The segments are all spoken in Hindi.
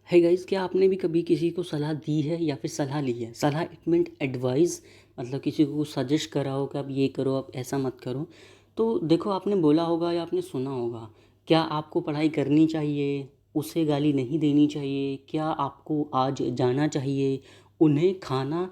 है गाइस, क्या आपने भी कभी किसी को सलाह दी है या फिर सलाह ली है? सलाह इट मीन एडवाइस, मतलब किसी को सजेस्ट करा हो कि आप ये करो, आप ऐसा मत करो। तो देखो, आपने बोला होगा या आपने सुना होगा, क्या आपको पढ़ाई करनी चाहिए, उसे गाली नहीं देनी चाहिए, क्या आपको आज जाना चाहिए, उन्हें खाना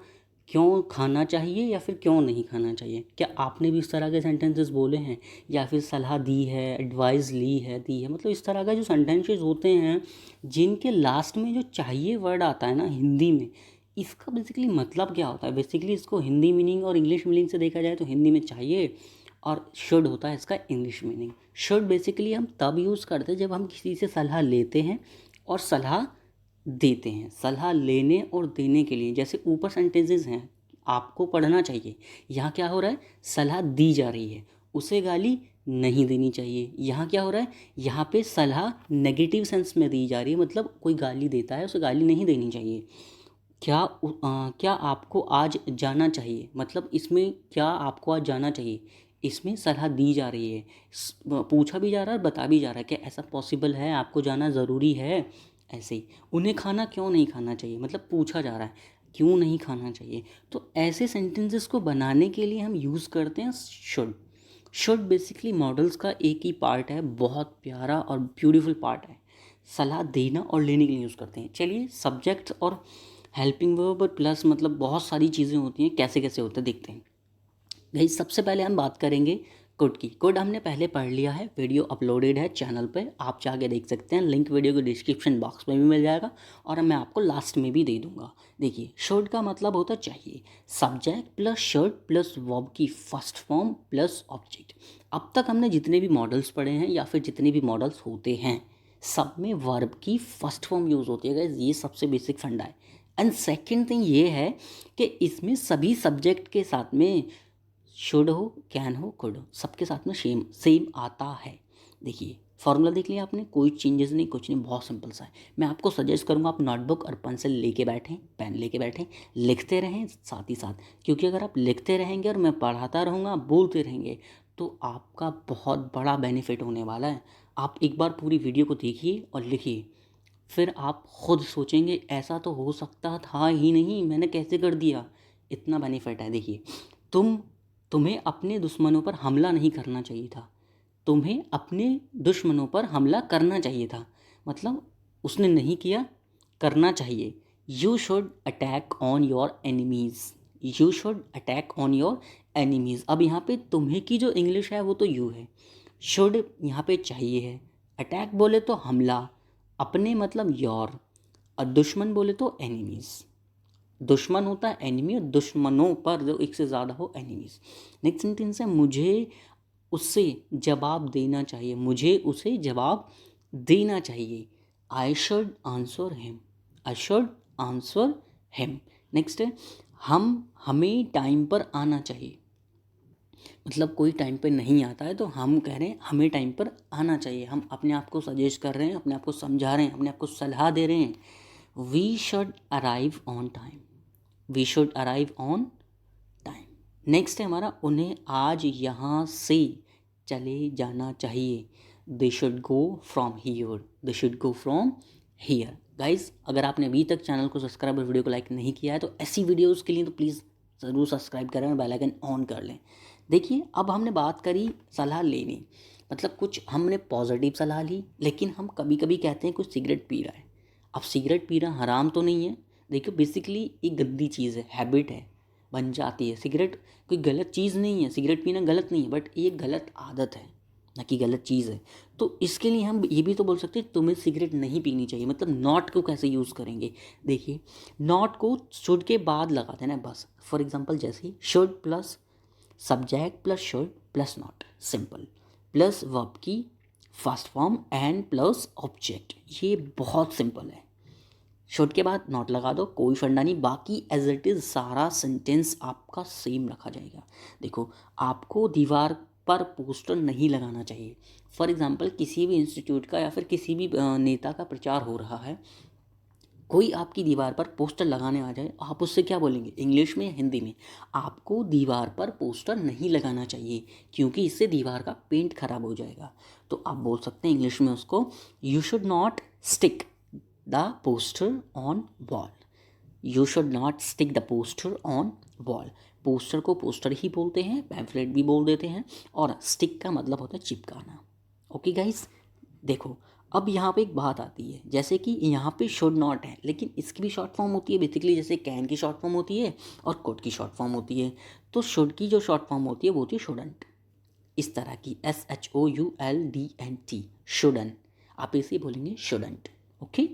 क्यों खाना चाहिए या फिर क्यों नहीं खाना चाहिए? क्या आपने भी इस तरह के सेंटेंसेस बोले हैं या फिर सलाह दी है, एडवाइस दी है? मतलब इस तरह का जो सेंटेंसेस होते हैं जिनके लास्ट में जो चाहिए वर्ड आता है ना हिंदी में, इसका बेसिकली मतलब क्या होता है? बेसिकली इसको हिंदी मीनिंग और इंग्लिश मीनिंग से देखा जाए तो हिंदी में चाहिए और शुड होता है इसका इंग्लिश मीनिंग। शुड बेसिकली हम तब यूज़ करते हैं जब हम किसी से सलाह लेते हैं और सलाह देते हैं। सलाह लेने और देने के लिए, जैसे ऊपर सेंटेंसेस हैं, आपको पढ़ना चाहिए, यहाँ क्या हो रहा है? सलाह दी जा रही है, उसे गाली नहीं देनी चाहिए। यहाँ क्या हो रहा है? यहाँ पे सलाह नेगेटिव सेंस में दी जा रही है, मतलब कोई गाली देता है उसे गाली नहीं देनी चाहिए। क्या आपको आज जाना चाहिए, मतलब इसमें क्या आपको आज जाना चाहिए, इसमें सलाह दी जा रही है। पूछा भी जा रहा है, बता भी जा रहा है कि ऐसा पॉसिबल है, आपको जाना ज़रूरी है। ऐसे ही उन्हें खाना क्यों नहीं खाना चाहिए, मतलब पूछा जा रहा है क्यों नहीं खाना चाहिए। तो ऐसे सेंटेंसेस को बनाने के लिए हम यूज़ करते हैं शुड। शुड बेसिकली मॉडल्स का एक ही पार्ट है, बहुत प्यारा और ब्यूटीफुल पार्ट है। सलाह देना और लेने के लिए यूज़ करते हैं। चलिए, सब्जेक्ट और हेल्पिंग वर्ब प्लस मतलब बहुत सारी चीज़ें होती हैं, कैसे कैसे होते हैं देखते हैं। भाई, सबसे पहले हम बात करेंगे कोड की। कोड हमने पहले पढ़ लिया है, वीडियो अपलोडेड है चैनल पे, आप जाके देख सकते हैं। लिंक वीडियो के डिस्क्रिप्शन बॉक्स में भी मिल जाएगा और मैं आपको लास्ट में भी दे दूंगा। देखिए, शुड का मतलब होता चाहिए, subject plus should plus verb की फर्स्ट फॉर्म प्लस ऑब्जेक्ट। अब तक हमने जितने भी मॉडल्स पढ़े हैं या फिर जितने भी मॉडल्स होते हैं, सब में वर्ब की फर्स्ट फॉर्म यूज़ होती है गाइस, ये सबसे बेसिक फंडा है। एंड सेकेंड थिंग ये है कि इसमें सभी सब्जेक्ट के साथ में शुड हो, कैन हो, कुड हो, सबके साथ में सेम सेम आता है। देखिए, फॉर्मूला देख लिया आपने, कोई चेंजेस नहीं, कुछ नहीं, बहुत सिंपल सा है। मैं आपको सजेस्ट करूँगा आप नोटबुक और पेंसिल लेके बैठें, पेन लेके बैठें, लिखते रहें साथ ही साथ, क्योंकि अगर आप लिखते रहेंगे और मैं पढ़ाता रहूँगा, आप बोलते रहेंगे, तो आपका बहुत बड़ा बेनिफिट होने वाला है। आप एक बार पूरी वीडियो को देखिए और लिखिए, फिर आप खुद सोचेंगे ऐसा तो हो सकता था ही नहीं, मैंने कैसे कर दिया। इतना बेनिफिट है। देखिए, तुम तुम्हें अपने दुश्मनों पर हमला नहीं करना चाहिए था, तुम्हें अपने दुश्मनों पर हमला करना चाहिए था, मतलब उसने नहीं किया, करना चाहिए। You should attack on your enemies, you should attack on your enemies. अब यहाँ पे तुम्हें की जो इंग्लिश है वो तो यू है, शुड यहाँ पे चाहिए है, अटैक बोले तो हमला, अपने मतलब योर, और दुश्मन बोले तो एनिमीज़। दुश्मन होता है एनिमी, और दुश्मनों पर जो एक से ज़्यादा हो एनिमीज़। नेक्स्ट सेंटेंस है, मुझे उससे जवाब देना चाहिए, मुझे उसे जवाब देना चाहिए। I should answer him, I should answer him. Next है, हमें टाइम पर आना चाहिए, मतलब कोई टाइम पे नहीं आता है तो हम कह रहे हैं हमें टाइम पर आना चाहिए। हम अपने आप को सजेस्ट कर रहे हैं, अपने आप को समझा रहे हैं, अपने आप को सलाह दे रहे हैं। We should arrive on time, we should arrive on time. Next है हमारा, उन्हें आज यहाँ से चले जाना चाहिए। They should go from here, they should go from here. Guys, अगर आपने अभी तक चैनल को सब्सक्राइब और वीडियो को लाइक नहीं किया है तो ऐसी वीडियोज़ के लिए तो प्लीज़ ज़रूर सब्सक्राइब करें और बेल आइकन ऑन कर लें। देखिए, अब हमने बात करी सलाह लेनी, मतलब कुछ हमने पॉजिटिव सलाह ली, लेकिन हम कभी कभी कहते हैं कुछ सिगरेट पी रहा है। अब सिगरेट पीना हराम तो नहीं है, देखिए बेसिकली एक गंदी चीज़ है, हैबिट है, बन जाती है। सिगरेट कोई गलत चीज़ नहीं है, सिगरेट पीना गलत नहीं है, बट ये गलत आदत है, ना कि गलत चीज़ है। तो इसके लिए हम ये भी तो बोल सकते हैं तुम्हें सिगरेट नहीं पीनी चाहिए, मतलब नॉट को कैसे यूज़ करेंगे। देखिए, नॉट को शुड के बाद लगाते हैं ना, बस। फॉर एग्जांपल जैसे should plus subject plus should plus not, simple, plus verb की first form and plus object, ये बहुत सिंपल है। शुड के बाद नॉट लगा दो, कोई फंडा नहीं, बाकी एज इट इज़ सारा सेंटेंस आपका सेम रखा जाएगा। देखो, आपको दीवार पर पोस्टर नहीं लगाना चाहिए। फॉर एग्जांपल किसी भी इंस्टीट्यूट का या फिर किसी भी नेता का प्रचार हो रहा है, कोई आपकी दीवार पर पोस्टर लगाने आ जाए, आप उससे क्या बोलेंगे, इंग्लिश में या हिंदी में? आपको दीवार पर पोस्टर नहीं लगाना चाहिए, क्योंकि इससे दीवार का पेंट खराब हो जाएगा। तो आप बोल सकते हैं इंग्लिश में उसको, you should not stick the poster on wall, you should not stick the poster on wall. Poster को पोस्टर ही बोलते हैं, पैम्फलेट भी बोल देते हैं, और स्टिक का मतलब होता है चिपकाना। ओके गाइस, देखो अब यहाँ पे एक बात आती है, जैसे कि यहाँ पे शुड नॉट है, लेकिन इसकी भी शॉर्ट फॉर्म होती है बेसिकली, जैसे कैन की शॉर्ट फॉर्म होती है और कुड की शॉर्ट फॉर्म होती है। तो शुड की जो शॉर्ट फॉर्म होती है वो होती है शुडंट, इस तरह की, SHOULDNT, शुडन, आप इसे बोलेंगे शुडंट। ओके,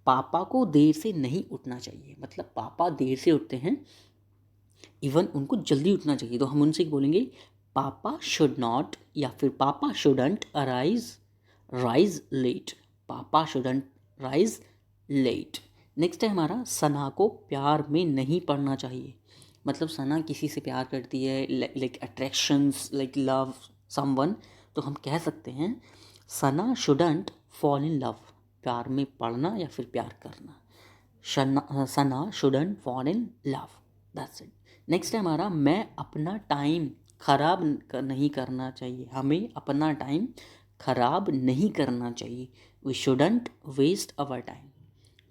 पापा को देर से नहीं उठना चाहिए, मतलब पापा देर से उठते हैं, इवन उनको जल्दी उठना चाहिए, तो हम उनसे बोलेंगे पापा शुड नॉट या फिर पापा शुडंट राइज लेट, पापा शुडंट राइज लेट। नेक्स्ट है हमारा सना को प्यार में नहीं पड़ना चाहिए, मतलब सना किसी से प्यार करती है, like attractions, like love someone, तो हम कह सकते हैं Sana shouldn't fall in love, प्यार में पड़ना या फिर प्यार करना, Sana shouldn't fall in love, that's it. Next है हमारा मैं अपना टाइम खराब नहीं करना चाहिए, हमें अपना टाइम खराब नहीं करना चाहिए, we shouldn't waste our time,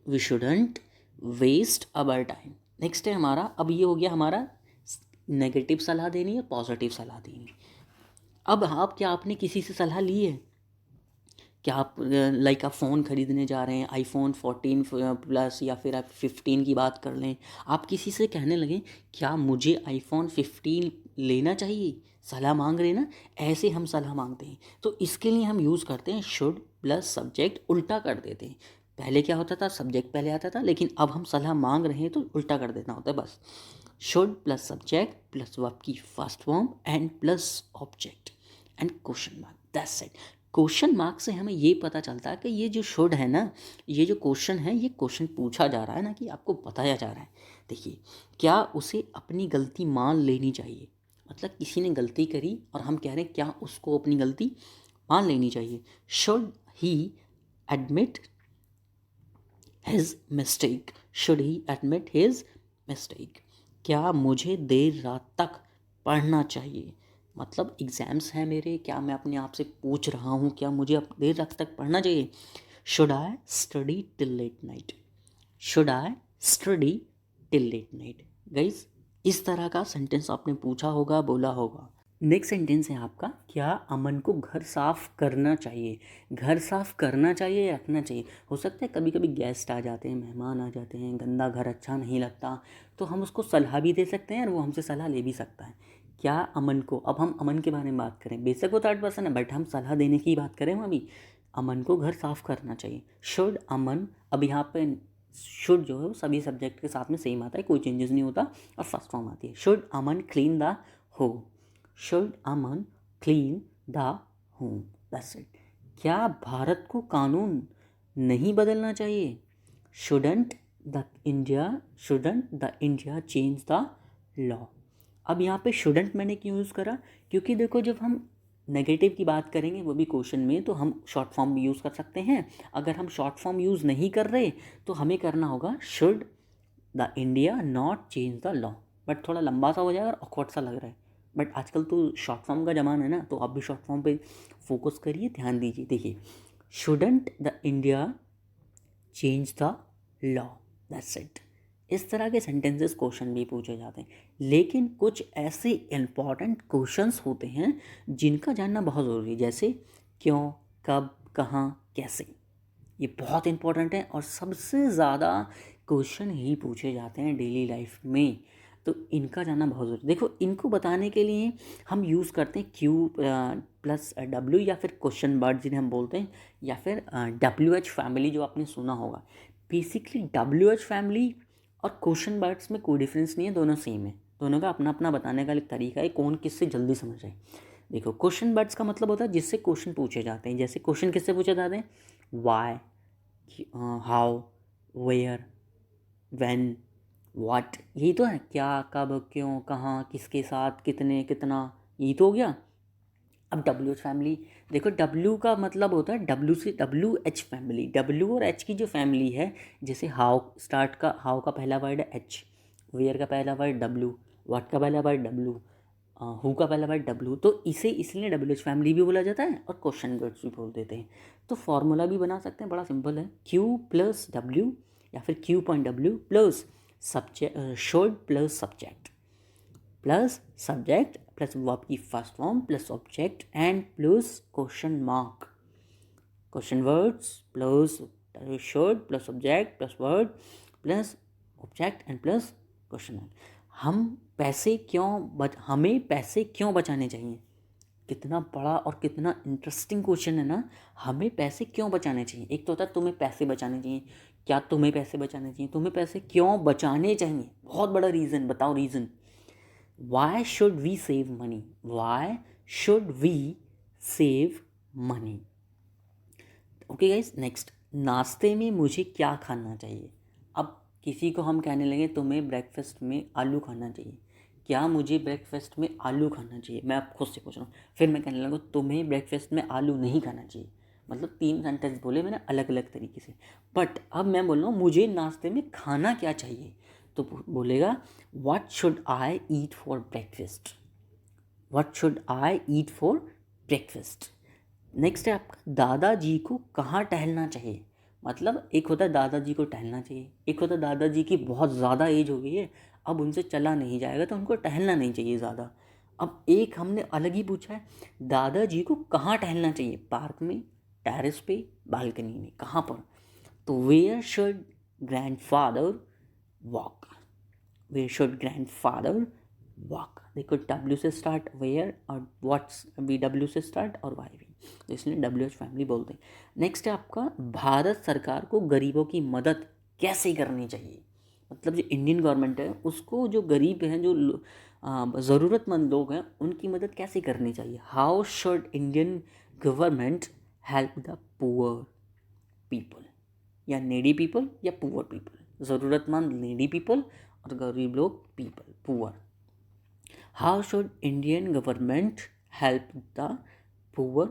we shouldn't waste our time. Next है हमारा, अब ये हो गया हमारा नेगेटिव सलाह देनी है, पॉजिटिव सलाह देनी। अब आप क्या आपने किसी से सलाह ली है क्या? आप लाइक आप फ़ोन ख़रीदने जा रहे हैं, iPhone 14 प्लस या फिर आप 15 की बात कर लें, आप किसी से कहने लगें क्या मुझे iPhone 15 लेना चाहिए, सलाह मांग रहे हैं ना, ऐसे हम सलाह मांगते हैं। तो इसके लिए हम यूज़ करते हैं शुड प्लस सब्जेक्ट, उल्टा कर देते हैं। पहले क्या होता था, सब्जेक्ट पहले आता था, लेकिन अब हम सलाह मांग रहे हैं तो उल्टा कर देना होता है बस। Should plus subject plus verb की first form and plus object and question mark, that's it. Question mark से हमें ये पता चलता है कि ये जो शुड है ना, ये जो क्वेश्चन है, ये क्वेश्चन पूछा जा रहा है ना कि आपको बताया जा रहा है। देखिए, क्या उसे अपनी गलती मान लेनी चाहिए, मतलब किसी ने गलती करी और हम कह रहे हैं क्या उसको अपनी गलती मान लेनी चाहिए। Should he admit his mistake, should he admit his mistake. क्या मुझे देर रात तक पढ़ना चाहिए, मतलब एग्ज़ाम्स हैं मेरे, क्या मैं अपने आप से पूछ रहा हूँ क्या मुझे अब देर रात तक पढ़ना चाहिए। Should I study till late night, should I study till late night. Guys, इस तरह का सेंटेंस आपने पूछा होगा, बोला होगा। नेक्स्ट सेंटेंस है आपका, क्या अमन को घर साफ़ करना चाहिए। घर साफ़ करना चाहिए या रखना चाहिए। हो सकता है कभी कभी गेस्ट आ जाते हैं, मेहमान आ जाते हैं, गंदा घर अच्छा नहीं लगता, तो हम उसको सलाह भी दे सकते हैं और वो हमसे सलाह ले भी सकता है। क्या अमन को, अब हम अमन के बारे में बात करें, बेशक वो थर्ड पर्सन है बट हम सलाह देने की बात करें हम अभी, अमन को घर साफ़ करना चाहिए। शुड अमन, अब यहाँ पे शुड जो है वो सभी सब्जेक्ट के साथ में सेम आता है, कोई चेंजेस नहीं होता, और फर्स्ट फॉर्म आती है। Should Aman clean the home, should Aman clean the home, that's it. क्या भारत को कानून नहीं बदलना चाहिए। Shouldn't the India change the law. अब यहाँ पे शुडंट मैंने क्यों यूज़ करा, क्योंकि देखो जब हम नेगेटिव की बात करेंगे वो भी क्वेश्चन में, तो हम शॉर्ट फॉर्म भी यूज़ कर सकते हैं। अगर हम शॉर्ट फॉर्म यूज़ नहीं कर रहे तो हमें करना होगा should the India not change the law, but थोड़ा लंबा सा हो जाएगा और ऑकवर्ड सा लग रहा है, बट आजकल तो शॉर्ट फॉर्म का ज़माना है ना, तो आप भी शॉर्ट फॉर्म पे फोकस करिए, ध्यान दीजिए। देखिए, shouldn't the India change the law, that's it. इस तरह के सेंटेंसेस क्वेश्चन भी पूछे जाते हैं, लेकिन कुछ ऐसे इंपॉर्टेंट क्वेश्चंस होते हैं जिनका जानना बहुत ज़रूरी है, जैसे क्यों, कब, कहाँ, कैसे। ये बहुत इंपॉर्टेंट है और सबसे ज़्यादा क्वेश्चन ही पूछे जाते हैं डेली लाइफ में, तो इनका जानना बहुत ज़रूरी। देखो, इनको बताने के लिए हम यूज़ करते हैं क्यू प्लस डब्ल्यू या फिर क्वेश्चन वर्ड जिन्हें हम बोलते हैं, या फिर WH फैमिली जो आपने सुना होगा। बेसिकली WH फैमिली और क्वेश्चन वर्ड्स में कोई डिफरेंस नहीं है, दोनों सेम है, दोनों का अपना अपना बताने का एक तरीका है, कौन किससे जल्दी समझ जाए। देखो, क्वेश्चन वर्ड्स का मतलब होता है जिससे क्वेश्चन पूछे जाते हैं, जैसे क्वेश्चन किससे पूछे जाते हैं, why, how, where, when, what, यही तो है, क्या, कब, क्यों, कहाँ, किसके साथ, कितने, कितना, यही तो हो गया। अब WH फैमिली, देखो W का मतलब होता है W से WH फैमिली, W और H की जो फैमिली है, जैसे हाउ स्टार्ट का, हाउ का पहला वर्ड है H, वेयर का पहला वर्ड W, व्हाट का पहला वर्ड W, हु का पहला वर्ड डब्ल्यू, तो इसे इसलिए डब्ल्यू एच फैमिली भी बोला जाता है और क्वेश्चन वर्ड्स भी बोल देते हैं। तो फॉर्मूला भी बना सकते हैं, बड़ा सिंपल है, क्यू प्लस डब्ल्यू या फिर Q point W plus subject should plus subject plus verb की first form plus object and plus question mark, question words plus should plus object plus word plus object and plus question mark. हमें पैसे क्यों बचाने चाहिए? कितना बड़ा और कितना इंटरेस्टिंग क्वेश्चन है ना। हमें पैसे क्यों बचाने चाहिए? एक तो होता है तुम्हें पैसे बचाने चाहिए, क्या तुम्हें पैसे बचाने चाहिए, तुम्हें पैसे क्यों बचाने चाहिए, बहुत बड़ा रीज़न, बताओ reason. Why should we save money, why should we save money. Okay guys, next, नाश्ते में मुझे क्या खाना चाहिए। अब किसी को हम कहने लगे तुम्हें ब्रेकफास्ट में आलू खाना चाहिए, क्या मुझे ब्रेकफास्ट में आलू खाना चाहिए, मैं आप खुद से पूछ रहा हूँ। फिर मैं कहने लगा तुम्हें ब्रेकफास्ट में आलू नहीं खाना चाहिए, मतलब 3 सेंटेंस बोले मैंने अलग अलग तरीके से। बट अब मैं बोल रहा हूँ मुझे नाश्ते में खाना क्या चाहिए, तो बोलेगा what should I eat for breakfast, what should I eat for breakfast. Next है आपका दादाजी को कहाँ टहलना चाहिए। मतलब एक होता है दादाजी को टहलना चाहिए, एक होता है दादाजी की बहुत ज़्यादा एज हो गई है, अब उनसे चला नहीं जाएगा तो उनको टहलना नहीं चाहिए ज़्यादा। अब एक हमने अलग ही पूछा है, दादाजी को कहाँ टहलना चाहिए, पार्क में, टेरेस पे, बालकनी में, कहाँ पर। तो where should grandfather walk, where should grandfather walk. देखो डब्ल्यू से स्टार्ट वेयर और व्हाट्स भी डब्ल्यू से स्टार्ट और वाई भी, तो इसलिए डब्ल्यू एच फैमिली बोलते हैं। नेक्स्ट है आपका भारत सरकार को गरीबों की मदद कैसे करनी चाहिए। मतलब जो इंडियन गवर्नमेंट है उसको जो गरीब हैं, जो ज़रूरतमंद लोग हैं, उनकी मदद कैसे करनी चाहिए। How should Indian government help the poor people, या नीडी पीपल या पुअर पीपल, ज़रूरतमंद नीडी पीपल और गरीब लोग people poor. How should Indian government help the poor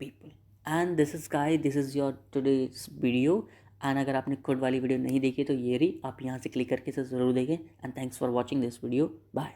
people? And this is guys, this is your today's video. And अगर आपने खुद वाली वीडियो नहीं देखी तो ये रही, आप यहाँ से क्लिक करके इसे ज़रूर देखें। And thanks for watching this video. Bye.